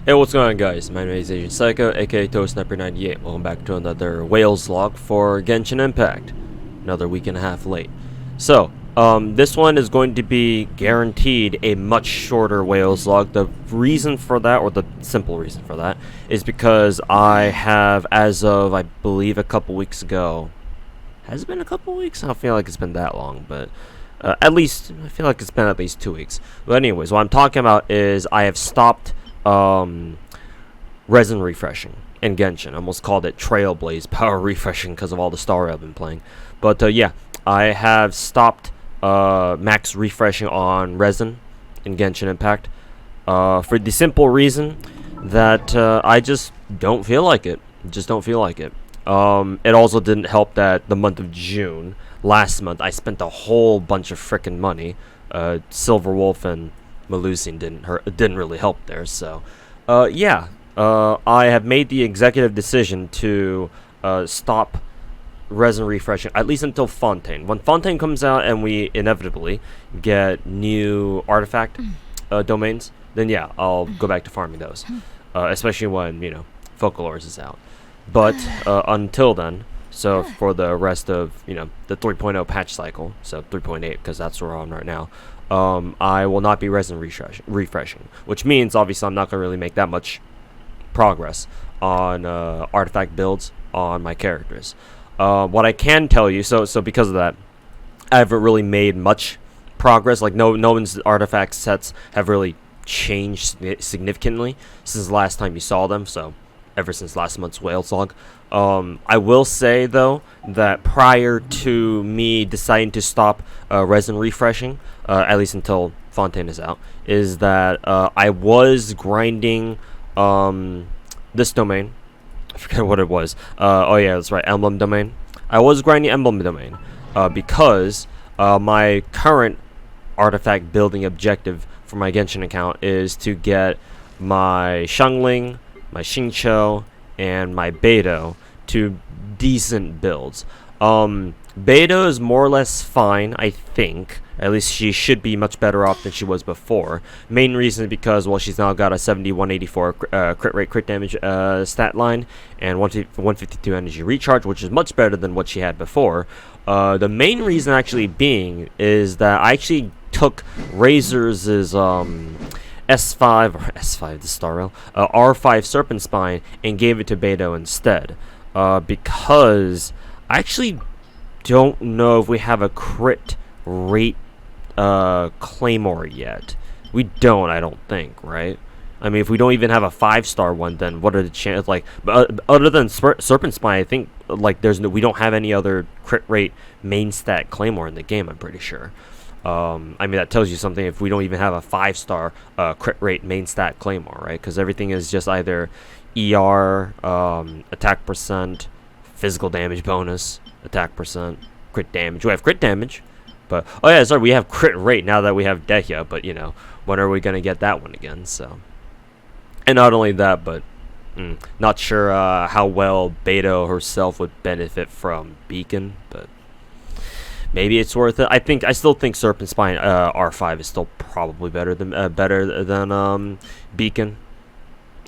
Hey, what's going on, guys? My name is Asian Psycho, aka ToeSniper98. Welcome back to another Whales log for Genshin Impact. Another week and a half late. So, this one is going to be guaranteed a much shorter Whales log. The reason for that, or the simple reason for that, is because I have, as of, I believe, a couple weeks ago. Has it been a couple weeks? I don't feel like it's been that long, but at least, I feel like it's been at least 2 weeks. But anyways, what I'm talking about is I have stopped resin refreshing in Genshin. I almost called it Trailblaze power refreshing because of all the story I've been playing. But yeah, I have stopped max refreshing on resin in Genshin Impact for the simple reason that I just don't feel like it. Just don't feel like it. It also didn't help that the month of June, last month, I spent a whole bunch of frickin' money. Silver Wolf and Melusine didn't really help there. So, yeah, I have made the executive decision to stop resin refreshing, at least until Fontaine. When Fontaine comes out and we inevitably get new artifact domains, then yeah, I'll go back to farming those. Especially when, you know, Folklores is out. But until then, so for the rest of, you know, the 3.0 patch cycle, so 3.8, because that's where I'm right now, I will not be resin refreshing, which means obviously I'm not going to really make that much progress on artifact builds on my characters. What I can tell you, so because of that, I haven't really made much progress. Like no one's artifact sets have really changed significantly since the last time you saw them. So ever since last month's Whales log. I will say though that prior to me deciding to stop resin refreshing, at least until Fontaine is out, is that I was grinding this domain. I forget what it was. Oh yeah, that's right, Emblem domain. I was grinding Emblem domain because my current artifact building objective for my Genshin account is to get my Xiangling, my Xingqiu, and my Beidou to decent builds. Beidou is more or less fine, I think. At least she should be much better off than she was before. Main reason is because, well, she's now got a 7184 crit rate, crit damage stat line, and 152 energy recharge, which is much better than what she had before. The main reason actually being is that I actually took Razor's S5 or S5 the Star Rail, R5 Serpent Spine and gave it to Beidou instead, because I actually don't know if we have a crit rate Claymore yet. We don't, I don't think, right? I mean, if we don't even have a 5-star one, then what are the chances? Like, other than Serpent Spine, I think like we don't have any other crit rate main stat Claymore in the game. I'm pretty sure. I mean, that tells you something if we don't even have a 5-star crit rate main stat Claymore, right? Because everything is just either ER, attack percent, physical damage bonus, attack percent, crit damage. We have crit damage, but oh yeah, sorry, we have crit rate now that we have Dehya. But you know, when are we gonna get that one again? So, and not only that, but not sure how well Beidou herself would benefit from Beacon, but maybe it's worth it. I still think Serpent Spine R5 is still probably better than Beacon.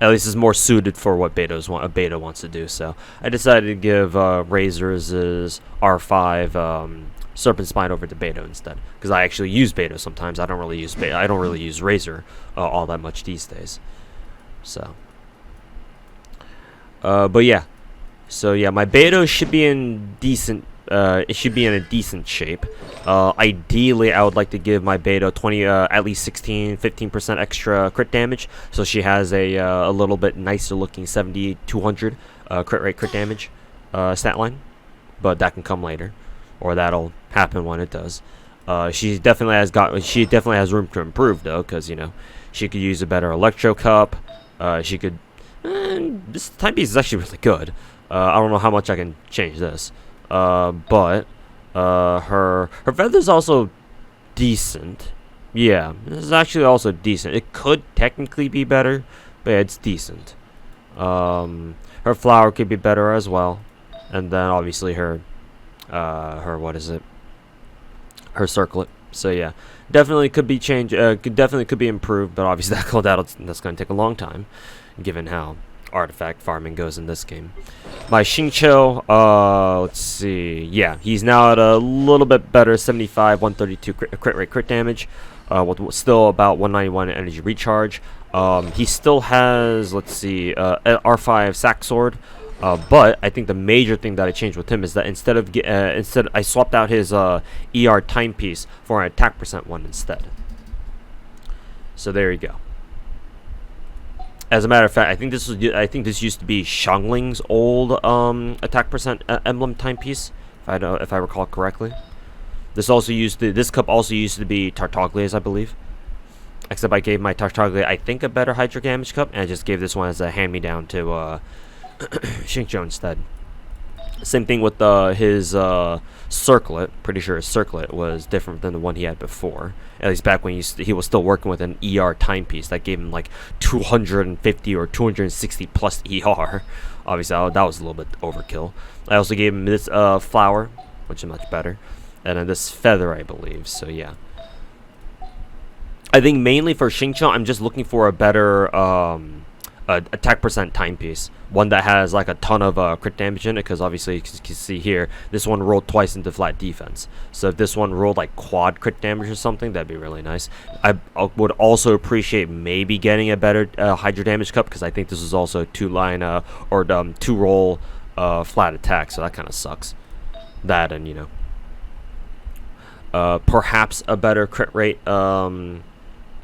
At least it's more suited for what Beidou wants to do. So I decided to give Razor's R5 Serpent Spine over to Beidou instead, because I actually use Beidou sometimes. I don't really use Razor all that much these days. So, but yeah, my Beidou should be in decent. It should be in a decent shape. Ideally, I would like to give my Beidou at least 15% extra crit damage, so she has a little bit nicer looking 7200 crit rate, crit damage stat line. But that can come later, or that'll happen when it does. She definitely has room to improve though, because you know she could use a better Electro Cup. She could. This timepiece is actually really good. I don't know how much I can change this. But her feather's also decent. Yeah, this is actually also decent. It could technically be better, but yeah, it's decent. Her flower could be better as well, and then obviously her what is it? Her circlet. So yeah, definitely could be changed. Definitely could be improved, but obviously that's going to take a long time, given how artifact farming goes in this game. My Xingqiu, let's see. Yeah, he's now at a little bit better, 75, 132 crit rate, crit damage. With still about 191 energy recharge. He still has, let's see, R5 sack sword. But I think the major thing that I changed with him is that instead I swapped out his ER timepiece for an attack percent one instead. So there you go. As a matter of fact, I think this used to be Xiangling's old attack percent emblem timepiece, if I recall correctly. This cup also used to be Tartaglia's, I believe. Except I gave my Tartaglia, I think, a better Hydro damage cup, and I just gave this one as a hand-me-down to Xingqiu instead. Same thing with his circlet. Pretty sure his circlet was different than the one he had before. At least back when he was still working with an ER timepiece that gave him like 250 or 260 plus ER. Obviously, that was a little bit overkill. I also gave him this flower, which is much better, and then this feather, I believe. So yeah. I think mainly for Xingqiu, I'm just looking for a better attack percent timepiece. One that has like a ton of crit damage in it, because obviously you can see here, this one rolled twice into flat defense. So if this one rolled like quad crit damage or something, that'd be really nice. I would also appreciate maybe getting a better Hydro damage cup, because I think this is also two-line or two-roll flat attack, so that kind of sucks. That and, you know, perhaps a better crit rate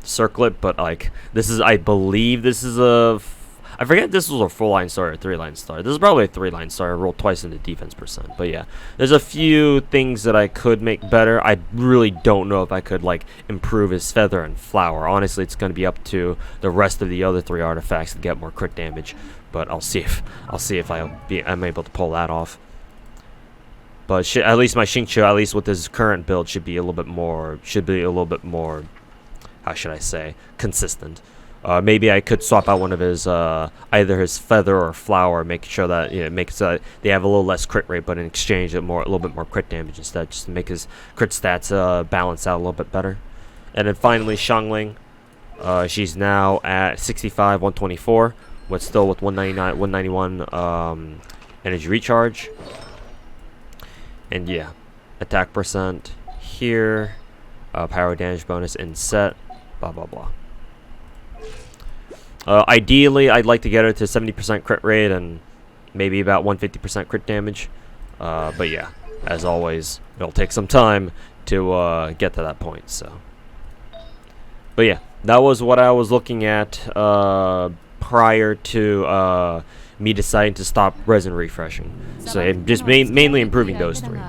circlet, but like I believe this is I forget if this was a 4-line star or a 3-line star. This is probably a 3-line star. I rolled twice into defense percent. But yeah, there's a few things that I could make better. I really don't know if I could like improve his feather and flower. Honestly, it's going to be up to the rest of the other 3 artifacts to get more crit damage. But I'll see if I'm able to pull that off. But at least my Xingqiu, at least with his current build, should be a little bit more. How should I say, consistent. Maybe I could swap out one of his either his feather or flower, making sure that they have a little less crit rate, but in exchange a little bit more crit damage instead, just to make his crit stats balance out a little bit better. And then finally Xiangling, she's now at 65, 124, with 191 energy recharge. And yeah, attack percent here, power damage bonus in set. Blah blah blah. Ideally, I'd like to get her to 70% crit rate and maybe about 150% crit damage. But yeah, as always, it'll take some time to get to that point. So, but yeah, that was what I was looking at prior to me deciding to stop resin refreshing. So I'm just mainly improving those 3.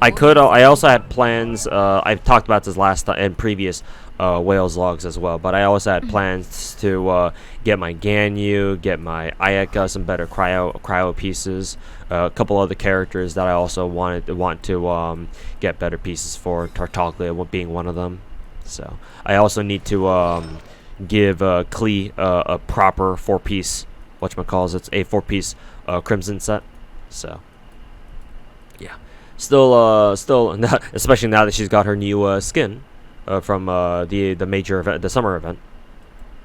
I also had plans. I've talked about this last in previous Whales logs as well, but I also had plans to get my Ganyu, get my Ayaka, some better cryo pieces, a couple other characters that I also want to get better pieces for, Tartaglia being one of them. So I also need to give Klee a proper 4-piece, whatchamacallit, a 4-piece Crimson set. So yeah. Still, especially now that she's got her new skin from the major event, the summer event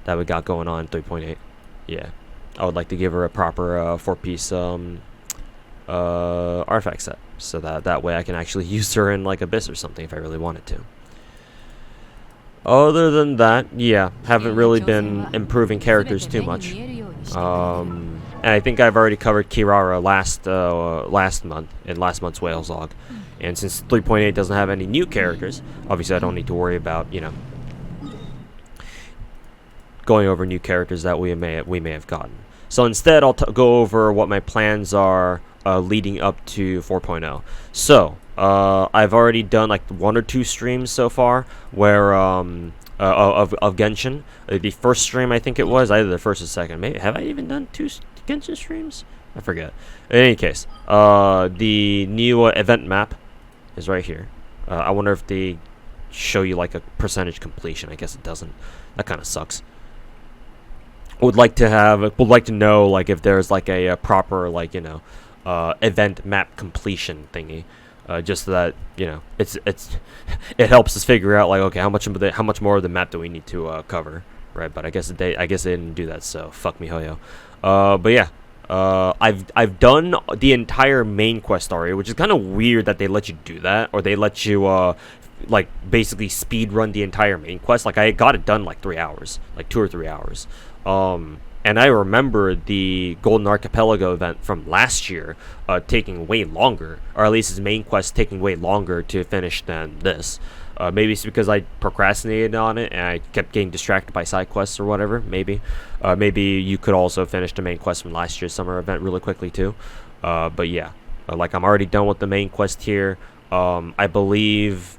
that we got going on 3.8. Yeah, I would like to give her a proper 4-piece artifact set, so that way I can actually use her in like Abyss or something if I really wanted to. Other than that, yeah, haven't really been improving characters too much. And I think I've already covered Kirara last month in last month's Whales log. And since 3.8 doesn't have any new characters, obviously I don't need to worry about, you know, going over new characters that we may have gotten. So instead, I'll go over what my plans are leading up to 4.0. So I've already done like 1 or 2 streams so far where of Genshin. The first stream, I think it was either the first or second. Maybe have I even done 2 Genshin streams? I forget. In any case, the new event map is right here. I wonder if they show you like a percentage completion. I guess it doesn't. That kind of sucks. Would like to know like if there's like a proper like, you know, event map completion thingy. just so that it helps us figure out like, okay, how much more of the map do we need to cover, right? But I guess they didn't do that, so fuck me, hoyo. But yeah. I've done the entire main quest area, which is kind of weird that they let you do that, or they let you like basically speed run the entire main quest. Like I got it done like 3 hours, like 2 or 3 hours. And I remember the Golden Archipelago event from last year taking way longer, or at least his main quest taking way longer to finish than this. Maybe it's because I procrastinated on it and I kept getting distracted by side quests or whatever. Maybe you could also finish the main quest from last year's summer event really quickly too. But yeah, like I'm already done with the main quest here. I believe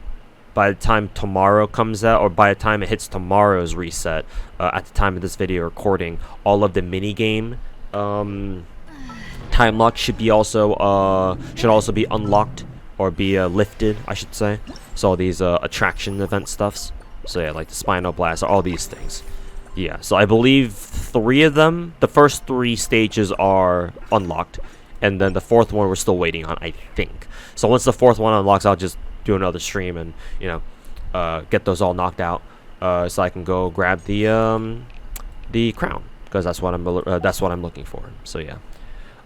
by the time tomorrow comes out, or by the time it hits tomorrow's reset, at the time of this video recording, all of the mini game time lock should also be unlocked, or be lifted, I should say. So all these attraction event stuffs. So yeah, like the Spinal Blast, all these things. Yeah, so I believe 3 of them, the first 3 stages are unlocked, and then the 4th one we're still waiting on, I think. So once the 4th one unlocks, I'll just do another stream and get those all knocked out, so I can go grab the crown, because that's what I'm looking for. So yeah.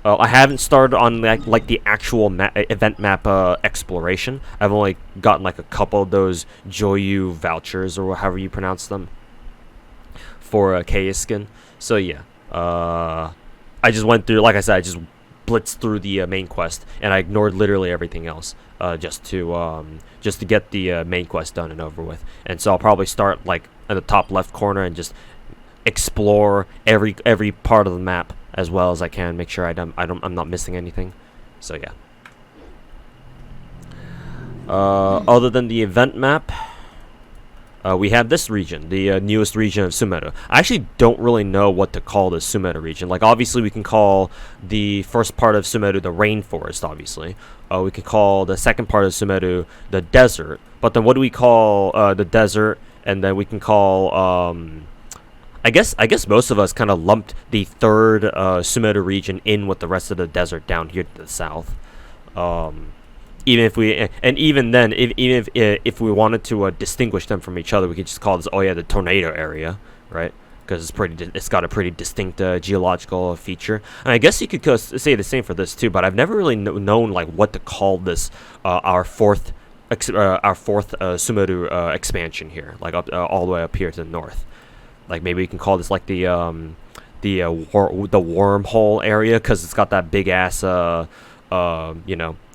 I haven't started on like the actual event map exploration. I've only gotten like a couple of those Joyu vouchers, or however you pronounce them, for Kaya skin. So yeah, I just went through, like I said, I just blitzed through the main quest, and I ignored literally everything else, just to get the main quest done and over with. And so I'll probably start like in the top left corner and just explore every part of the map as well as I can, make sure I'm not missing anything. So yeah. Other than the event map, we have this region, the newest region of Sumeru. I actually don't really know what to call the Sumeru region. Like obviously we can call the first part of Sumeru the rainforest, obviously. We could call the second part of Sumeru the desert. But then what do we call the desert? And then we can call I guess most of us kind of lumped the third Sumeru region in with the rest of the desert down here to the south. Even if we wanted to distinguish them from each other, we could just call this, oh yeah, the tornado area, right? Because it's got a pretty distinct geological feature. And I guess you could say the same for this too, but I've never really known like what to call this our fourth Sumeru expansion here, like up all the way up here to the north. Like maybe we can call this like the wormhole area, because it's got that big ass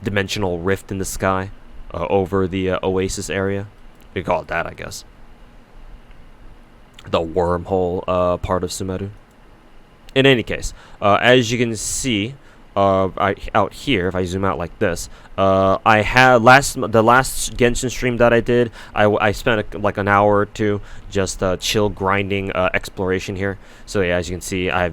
dimensional rift in the sky over the oasis area. We call it that, I guess. The wormhole part of Sumeru. In any case, as you can see, out here, if I zoom out like this, I had the last Genshin stream that I did, I spent like an hour or two just chill grinding exploration here. So yeah, as you can see, I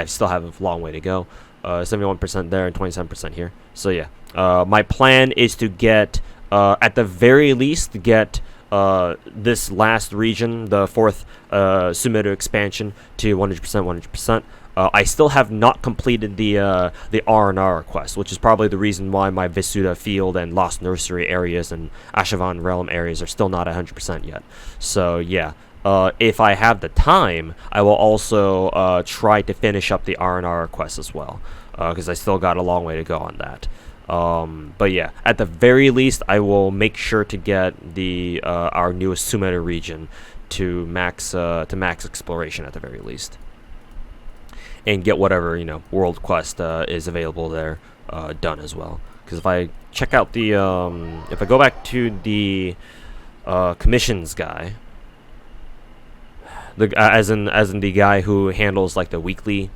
still have a long way to go. 71% there and 27% here. So yeah, my plan is to get at the very least get this last region, the 4th Sumeru expansion, to 100%. I still have not completed the R&R quest, which is probably the reason why my Visuda Field and Lost Nursery areas and Ashavan Realm areas are still not 100% yet. So yeah, if I have the time, I will also try to finish up the R&R quest as well, because I still got a long way to go on that. But yeah, at the very least, I will make sure to get the our newest Sumeru region to max exploration at the very least, and get whatever world quest is available there done as well. Because if I check out the if I go back to the commissions guy, as in the guy who handles like the weekly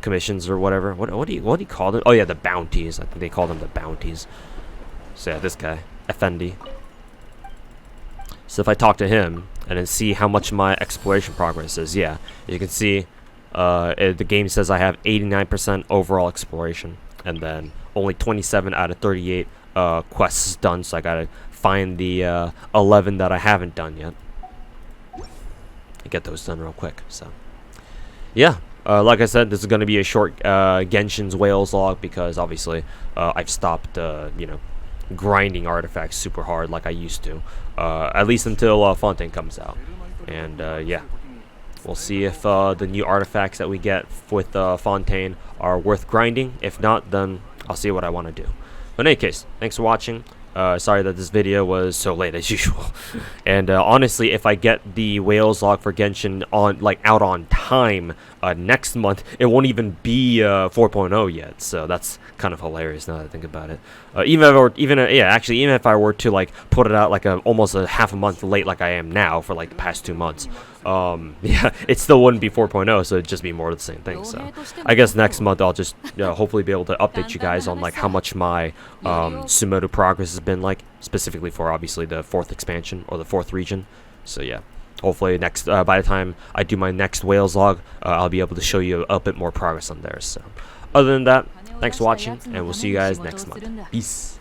commissions or whatever. What do you call them? Oh yeah, the bounties. I think they call them the bounties. So yeah, this guy, Effendi. So if I talk to him and then see how much my exploration progress is, yeah, you can see the game says I have 89% overall exploration, and then only 27 out of 38 quests done. So I gotta find the 11 that I haven't done yet and get those done real quick. So yeah. Like I said, this is going to be a short Genshin's Whales log because obviously I've stopped, grinding artifacts super hard like I used to, at least until Fontaine comes out. And yeah, we'll see if the new artifacts that we get with Fontaine are worth grinding. If not, then I'll see what I want to do. But in any case, thanks for watching. Sorry that this video was so late as usual. And honestly, if I get the Whales log for Genshin out on time next month, it won't even be 4.0 yet. So that's kind of hilarious now that I think about it. Even if I were to like put it out like almost a half a month late, like I am now for like the past 2 months, yeah, it still wouldn't be 4.0, so it'd just be more of the same thing. So I guess next month I'll just hopefully be able to update you guys on like how much my Sumoto progress has been like, specifically for obviously the 4th expansion or the 4th region. So yeah, hopefully next by the time I do my next Whales log, I'll be able to show you a bit more progress on there. So other than that, thanks for watching, and we'll see you guys next month. Peace.